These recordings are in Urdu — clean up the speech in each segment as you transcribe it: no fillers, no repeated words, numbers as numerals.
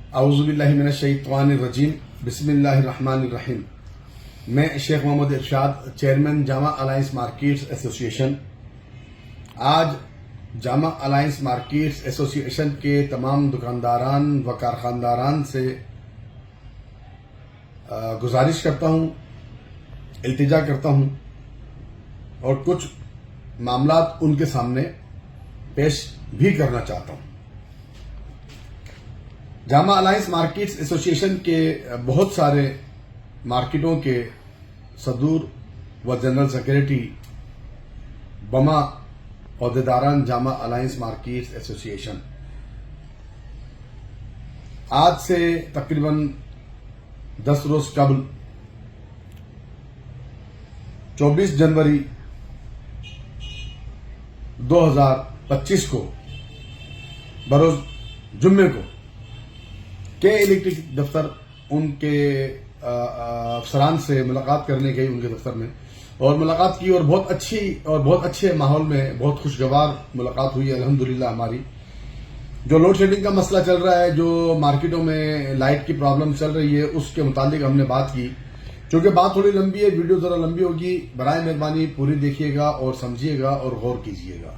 اعوذ باللہ من الشیطان الرجیم بسم اللہ الرحمن الرحیم. میں شیخ محمد ارشاد، چیئرمین جامع الائنس مارکیٹس ایسوسی ایشن. آج جامع الائنس مارکیٹس ایسوسی ایشن کے تمام دکانداران و کارخانداران سے گزارش کرتا ہوں، التجا کرتا ہوں اور کچھ معاملات ان کے سامنے پیش بھی کرنا چاہتا ہوں. جامع الائنس مارکیٹس ایسوسی ایشن کے بہت سارے مارکیٹوں کے صدور و جنرل سیکریٹری بما عہدیداران جامع الائنس مارکیٹس ایسوسی ایشن آج سے تقریباً 10 روز قبل 24 جنوری 2025 کو بروز جمعے کو کے الیکٹرک دفتر ان کے افسران سے ملاقات کرنے گئی ان کے دفتر میں، اور ملاقات کی اور بہت اچھے ماحول میں بہت خوشگوار ملاقات ہوئی الحمدللہ. ہماری جو لوڈ شیڈنگ کا مسئلہ چل رہا ہے، جو مارکیٹوں میں لائٹ کی پرابلم چل رہی ہے، اس کے متعلق ہم نے بات کی. چونکہ بات تھوڑی لمبی ہے، ویڈیو ذرا لمبی ہوگی، برائے مہربانی پوری دیکھیے گا اور سمجھیے گا اور غور کیجیے گا.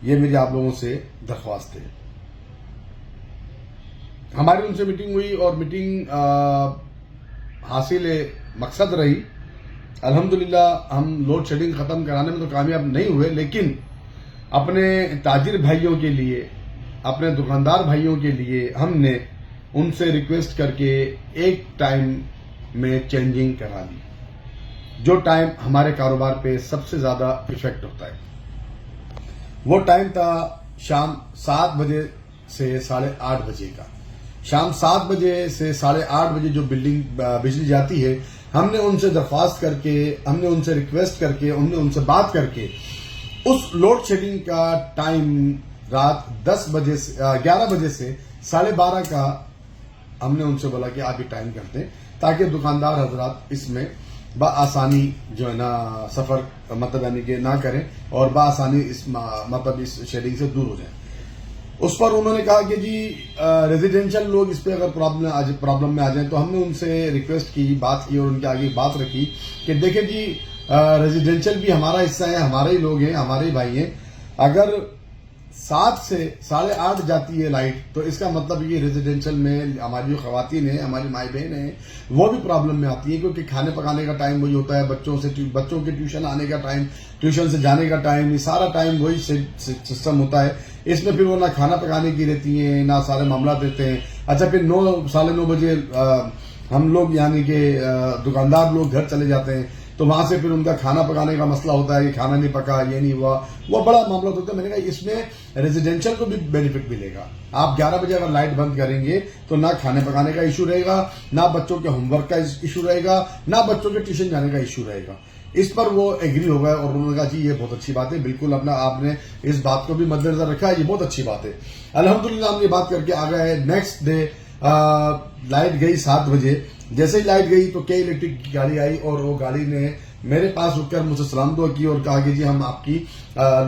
یہ میری آپ لوگوں سے درخواست ہے. ہماری ان سے میٹنگ ہوئی اور میٹنگ حاصل مقصد رہی. الحمدللہ ہم لوڈ شیڈنگ ختم کرانے میں تو کامیاب نہیں ہوئے، لیکن اپنے تاجر بھائیوں کے لیے، اپنے دکاندار بھائیوں کے لیے ہم نے ان سے ریکویسٹ کر کے ایک ٹائم میں چینجنگ کرا دی، جو ٹائم ہمارے کاروبار پہ سب سے زیادہ ایفیکٹ ہوتا ہے. وہ ٹائم تھا شام 7 بجے سے 8:30 بجے کا. شام 7 بجے سے 8:30 بجے جو بجلی جاتی ہے، ہم نے ان سے درخواست کر کے، ہم نے ان سے ریکویسٹ کر کے، ہم نے ان سے بات کر کے اس لوڈ شیڈنگ کا ٹائم رات 11 بجے سے 12:30 کا ہم نے ان سے بولا کہ آپ یہ ٹائم کر دیں، تاکہ دکاندار حضرات اس میں بآسانی جو ہے نا سفر مطلب یعنی کہ نہ کریں اور بآسانی اس شیڈنگ سے دور ہو جائیں. اس پر انہوں نے کہا کہ جی ریزیڈینشل لوگ اس پہ اگر پرابلم میں آ جائیں، تو ہم نے ان سے ریکویسٹ کی، بات کی اور ان کے آگے بات رکھی کہ دیکھیں جی ریزیڈینشل بھی ہمارا حصہ ہے، ہمارے ہی لوگ ہیں، ہمارے ہی بھائی ہیں. اگر 7 سے 8:30 جاتی ہے لائٹ، تو اس کا مطلب یہ ریزیڈینشل میں ہماری جو خواتین ہیں، ہماری مائی بہن ہیں، وہ بھی پرابلم میں آتی ہے، کیونکہ کھانے پکانے کا ٹائم وہی ہوتا ہے، بچوں کے ٹیوشن آنے کا ٹائم، ٹیوشن سے جانے کا ٹائم، یہ سارا ٹائم وہی سسٹم ہوتا ہے. اس میں پھر وہ نہ کھانا پکانے کی رہتی ہیں، نہ سارے معاملات رہتے ہیں. اچھا پھر 9 بجے ہم لوگ یعنی کہ دکاندار لوگ گھر چلے جاتے ہیں، تو وہاں سے پھر ان کا کھانا پکانے کا مسئلہ ہوتا ہے کہ کھانا نہیں پکا، یہ نہیں ہوا، وہ بڑا معاملہ ہوتا ہے. میں نے کہا اس میں ریزیڈینشل کو بھی بینیفٹ ملے گا. آپ 11 بجے اگر لائٹ بند کریں گے تو نہ کھانے پکانے کا ایشو رہے گا، نہ بچوں کے ہوم ورک کا ایشو رہے گا، نہ بچوں کے ٹیوشن جانے کا ایشو رہے گا. اس پر وہ ایگری ہو گئے اور انہوں نے کہا جی یہ بہت اچھی بات ہے، بالکل آپ نے اس بات کو بھی مد نظر رکھا ہے، یہ بہت اچھی بات ہے. الحمدللہ ہم یہ بات کر کے آ گئے. نیکسٹ ڈے لائٹ گئی 7 بجے. جیسے ہی لائٹ گئی تو کے الیکٹرک کی گاڑی آئی، اور وہ گاڑی نے میرے پاس رک کر مجھ سے سلام دعا کی اور کہا کہ جی ہم آپ کی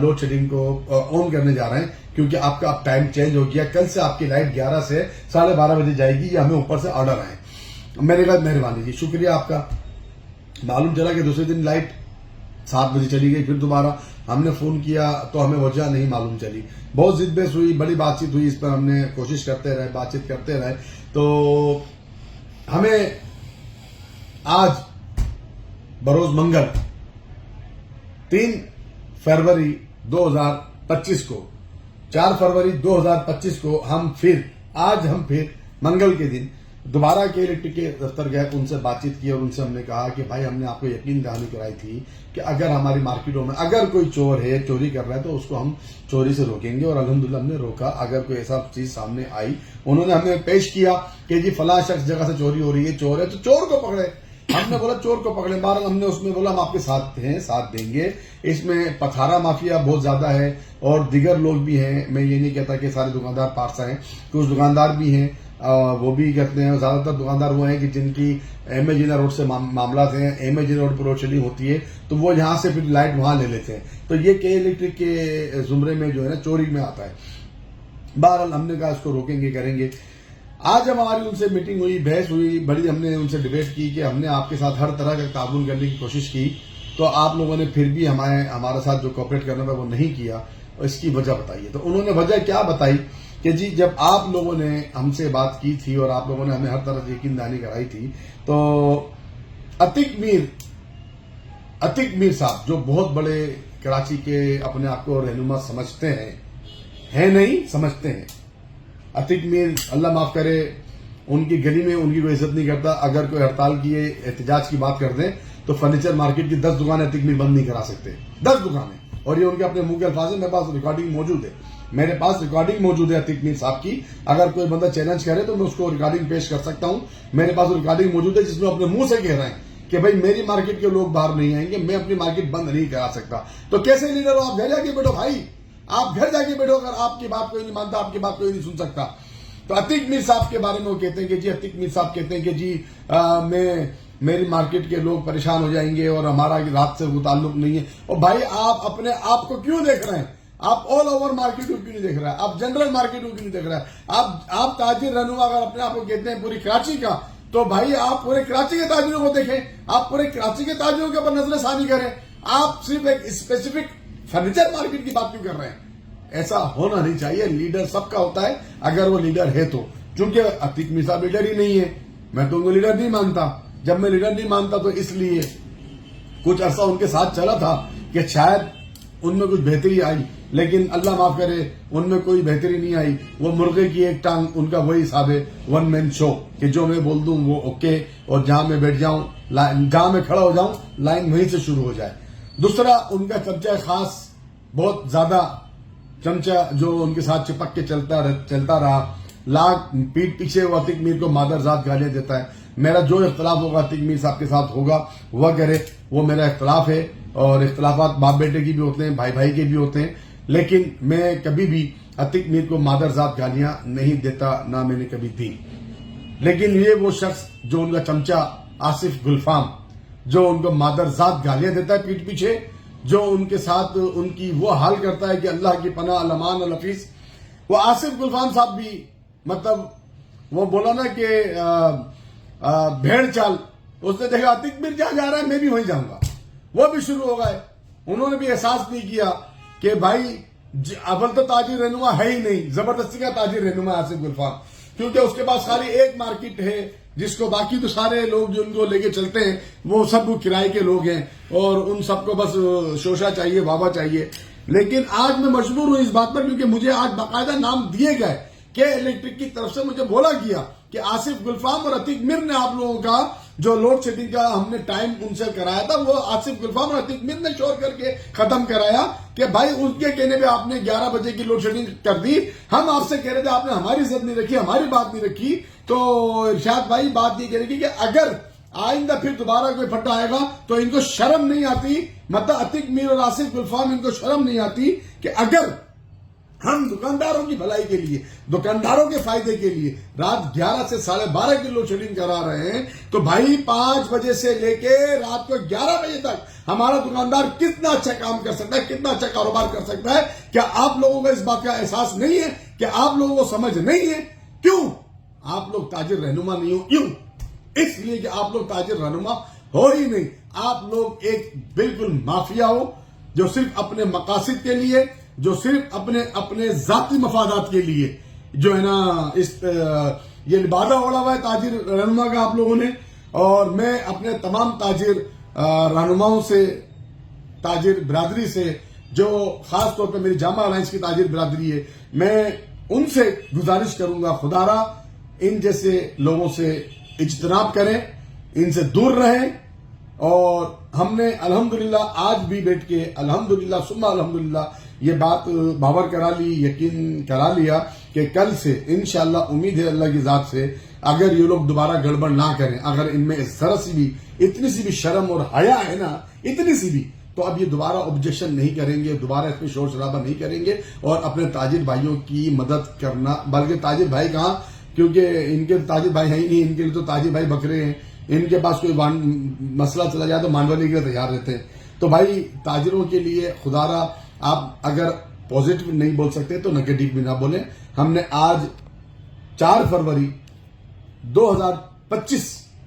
لوڈ شیڈنگ کو آن کرنے جا رہے ہیں، کیونکہ آپ کا اب ٹائم چینج ہو گیا. کل سے آپ کی لائٹ 11 سے 12:30 بجے جائے گی، یہ ہمیں اوپر سے آرڈر آئے. میں نے کہا مہربانی جی، شکریہ آپ کا. معلوم چلا کہ دوسرے دن لائٹ 7 بجے چلی گئی. پھر دوبارہ ہم نے فون کیا تو ہمیں وجہ نہیں معلوم چلی. بہت ضد بحث ہوئی، بڑی بات چیت ہوئی، اس پر ہم نے کوشش کرتے رہے، بات چیت کرتے رہے. تو ہمیں آج بروز منگل 3 فروری 2025 کو 4 فروری 2025 کو ہم پھر منگل کے دن دوبارہ کے الیکٹرک کے دفتر گئے، ان سے بات چیت کی اور ان سے ہم نے کہا کہ بھائی ہم نے آپ کو یقین دہانی کرائی تھی کہ اگر ہماری مارکیٹوں میں اگر کوئی چور ہے، چوری کر رہا ہے، تو اس کو ہم چوری سے روکیں گے. اور الحمدللہ ہم نے روکا. اگر کوئی ایسا چیز سامنے آئی، انہوں نے ہمیں پیش کیا کہ جی فلاں شخص جگہ سے چوری ہو رہی ہے، چور ہے، تو چور کو پکڑے. ہم نے بولا چور کو پکڑے. بہرحال ہم نے اس میں بولا ہم آپ کے ساتھ ہیں، ساتھ دیں گے. اس میں پتھارا مافیا بہت زیادہ ہے اور دیگر لوگ بھی ہیں. میں یہ نہیں کہتا کہ سارے دکاندار پارسا ہیں، کچھ دکاندار بھی ہیں وہ بھی کہتے ہیں. زیادہ تر دکاندار وہ ہیں کہ جن کی ایم اے جینا روڈ سے معاملات ہیں، ایم اے جینا روڈ پر روڈ شیڈنگ ہوتی ہے، تو وہ یہاں سے پھر لائٹ وہاں لے لیتے ہیں. تو یہ کے الیکٹرک کے زمرے میں جو ہے نا چوری میں آتا ہے. بہرحال ہم نے کہا اس کو روکیں گے، کریں گے. آج ہماری ان سے میٹنگ ہوئی, بحث ہوئی, بڑی ہم نے ان سے ڈیبیٹ کی کہ ہم نے آپ کے ساتھ ہر طرح کا تعاون کرنے کی کوشش کی, تو آپ لوگوں نے پھر بھی ہمارے ساتھ جو کوآپریٹ کرنا تھا وہ نہیں کیا, اس کی وجہ بتائیے. تو انہوں نے وجہ کیا بتائی کہ جی جب آپ لوگوں نے ہم سے بات کی تھی اور آپ لوگوں نے ہمیں ہر طرح سے یقین دہانی کرائی تھی, تو عتیق میر صاحب جو بہت بڑے کراچی کے اپنے آپ کو رہنما سمجھتے ہیں نہیں سمجھتے ہیں. عتیق میر اللہ معاف کرے, ان کی گلی میں ان کی کوئی عزت نہیں کرتا. اگر کوئی ہڑتال کی احتجاج کی بات کر دیں تو فرنیچر مارکیٹ کی 10 دکانیں عتیق میر بند نہیں کرا سکتے, 10 دکانیں. اور یہ ان کے اپنے منہ کے الفاظ ہیں, میرے پاس ریکارڈنگ موجود ہے عتیق میر صاحب کی. اگر کوئی بندہ چیلنج کرے تو میں اس کو ریکارڈنگ پیش کر سکتا ہوں. میرے پاس ریکارڈنگ موجود ہے جس میں اپنے منہ سے کہہ رہے ہیں کہ بھائی میری مارکیٹ کے لوگ باہر نہیں آئیں گے, میں اپنی مارکیٹ بند نہیں کرا سکتا. تو کیسے لیڈر ہو آپ؟ گھر جا کے بیٹھو بھائی, آپ گھر جا کے بیٹھو. اگر آپ کی بات کوئی نہیں مانتا, آپ کی بات کوئی نہیں سن سکتا. تو عتیق میر صاحب کے بارے میں وہ کہتے ہیں کہ جی عتیق میر صاحب کہتے ہیں کہ جی میری مارکیٹ کے لوگ پریشان ہو جائیں گے اور ہمارا رات سے وہ تعلق نہیں ہے. اور بھائی آپ اپنے آپ کو کیوں دیکھ رہے ہیں؟ آپ آل اوور مارکیٹ کو کیوں نہیں دیکھ رہے ہیں؟ آپ جنرل مارکیٹ کو کیوں نہیں دیکھ رہے ہیں؟ آپ تاجر رہنما اگر اپنے آپ کو کہتے ہیں پوری کراچی کا, تو بھائی آپ پورے کراچی کے تاجروں کو دیکھیں, آپ پورے کراچی کے تاجروں کے اوپر نظر ثانی کریں. آپ صرف ایک اسپیسیفک فرنیچر مارکیٹ کی بات کیوں کر رہے ہیں؟ ایسا ہونا نہیں چاہیے. لیڈر سب کا ہوتا ہے اگر وہ لیڈر ہے تو. چونکہ عتیق میر صاحب لیڈر ہی نہیں ہے, میں تو ان کو لیڈر نہیں مانتا. جب میں لیڈر نہیں مانتا تو اس لیے کچھ عرصہ ان کے ساتھ چلا تھا کہ شاید ان میں کچھ بہتری آئی, لیکن اللہ معاف کرے ان میں کوئی بہتری نہیں آئی. وہ مرغے کی ایک ٹانگ, ان کا وہی حساب ہے, ون مین شو, کہ جو میں بول دوں وہ اوکے, اور جہاں میں بیٹھ جاؤں, جہاں میں کھڑا ہو جاؤں لائن وہیں سے شروع ہو جائے. دوسرا ان کا چمچہ خاص, بہت زیادہ چمچہ جو ان کے ساتھ چپک کے چلتا رہا. لاکھ پیٹ پیچھے وہ عتیق میر کو مادر ذات گالیاں دیتا ہے. میرا جو اختلاف ہوگا عتیق میر صاحب کے ساتھ ہوگا, وہ کرے, وہ میرا اختلاف ہے. اور اختلافات باپ بیٹے کی بھی ہوتے ہیں, بھائی بھائی کے بھی ہوتے ہیں, لیکن میں کبھی بھی عتیق میر کو مادر ذات گالیاں نہیں دیتا, نہ میں نے کبھی دی. لیکن یہ وہ شخص جو ان کا چمچہ آصف گلفام, جو ان کو مادر ذات گالیاں دیتا ہے پیٹ پیچھے, جو ان کے ساتھ ان کی وہ حال کرتا ہے کہ اللہ کی پناہ الامان الحفیظ. وہ آصف گلفام صاحب بھی مطلب وہ بولا نا کہ بھیڑ چال, اس نے دیکھا عتیق میر جہاں جا رہا ہے میں بھی وہیں جاؤں گا, وہ بھی شروع ہو گئے. انہوں نے بھی احساس نہیں کیا کہ بھائی اول تو تاجر رہنما ہے ہی نہیں, زبردستی کا تاجر رہنما ہے آصف گلفام, کیونکہ اس کے پاس خالی ایک مارکیٹ ہے جس کو باقی تو سارے لوگ جو ان کو لے کے چلتے ہیں وہ سب کرائے کے لوگ ہیں, اور ان سب کو بس شوشا چاہیے, بابا چاہیے. لیکن آج میں مجبور ہوں اس بات پر, کیونکہ مجھے آج باقاعدہ نام دیے گئے کہ الیکٹرک کی طرف سے مجھے بولا گیا کہ آصف گلفام اور عتیق میر نے آپ لوگوں کا جو لوڈ شیڈنگ کا ہم نے ٹائم ان سے کرایا تھا, وہ آصف گلفام اور عتیق میر نے شور کر کے ختم کرایا کہ بھائی ان کے کہنے پہ آپ نے 11 بجے کی لوڈ شیڈنگ کر دی. ہم آپ سے کہہ رہے تھے, آپ نے ہماری عزت نہیں رکھی, ہماری بات نہیں رکھی. تو ارشاد بھائی بات یہ کہہ رہی کہ اگر آئندہ پھر دوبارہ کوئی پھٹا آئے گا تو ان کو شرم نہیں آتی, مطلب عتیق میر اور آصف گلفام ان کو شرم نہیں آتی کہ اگر ہم دکانداروں کی بھلائی کے لیے, دکانداروں کے فائدے کے لیے رات 11 سے 12:30 کی لوڈ شیڈنگ کرا رہے ہیں, تو بھائی 5 بجے سے لے کے رات کو 11 بجے تک ہمارا دکاندار کتنا اچھا کام کر سکتا ہے, کتنا اچھا کاروبار کر سکتا ہے. کیا آپ لوگوں کو اس بات کا احساس نہیں ہے؟ کیا آپ لوگوں کو سمجھ نہیں ہے؟ کیوں آپ لوگ تاجر رہنما نہیں ہو؟ کیوں؟ اس لیے کہ آپ لوگ تاجر رہنما ہو ہی نہیں. آپ لوگ ایک بالکل مافیا ہو جو صرف اپنے مقاصد کے لیے, جو صرف اپنے ذاتی مفادات کے لیے جو ہے نا یہ لبادہ اوڑا ہوا ہے تاجر رہنما کا آپ لوگوں نے. اور میں اپنے تمام تاجر رہنماؤں سے, تاجر برادری سے, جو خاص طور پہ میری جامع الائنس کی تاجر برادری ہے, میں ان سے گزارش کروں گا خدا را ان جیسے لوگوں سے اجتناب کریں, ان سے دور رہیں. اور ہم نے الحمدللہ آج بھی بیٹھ کے الحمدللہ ثم الحمدللہ یہ بات باور کرا لی, یقین کرا لیا کہ کل سے انشاءاللہ امید ہے اللہ کی ذات سے, اگر یہ لوگ دوبارہ گڑبڑ نہ کریں, اگر ان میں ذرا سی بھی اتنی سی بھی شرم اور حیا ہے نا, اتنی سی بھی, تو اب یہ دوبارہ آبجیکشن نہیں کریں گے, دوبارہ اس میں شور شرابہ نہیں کریں گے, اور اپنے تاجر بھائیوں کی مدد کرنا. بلکہ تاجر بھائی کہاں, کیونکہ ان کے تاجر بھائی ہیں ہی نہیں, ان کے لیے تو تاجر بھائی بکرے ہیں. ان کے پاس کوئی مسئلہ چلا جائے تو مانڈوانے کے لیے تیار رہتے ہیں. تو بھائی تاجروں کے لیے خدا را آپ اگر پازیٹو نہیں بول سکتے تو نگیٹو بھی نہ بولیں. ہم نے آج 4 فروری 2025